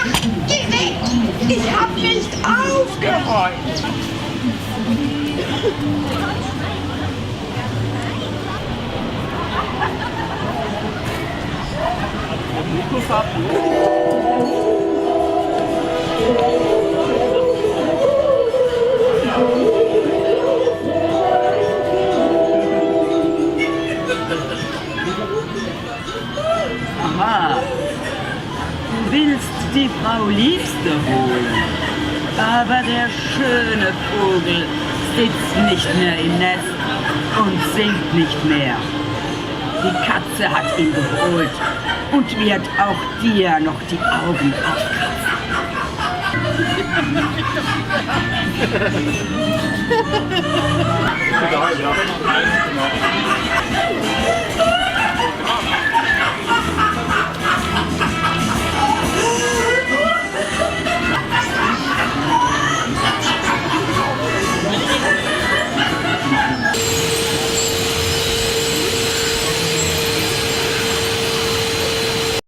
Ach, geh weg! Ich hab nicht aufgeräumt! Aha, du willst die Frau Liebste holen, aber der schöne Vogel sitzt nicht mehr im Nest und singt nicht mehr. Die Katze hat ihn geholt und wird auch dir noch die Augen aufkratzen.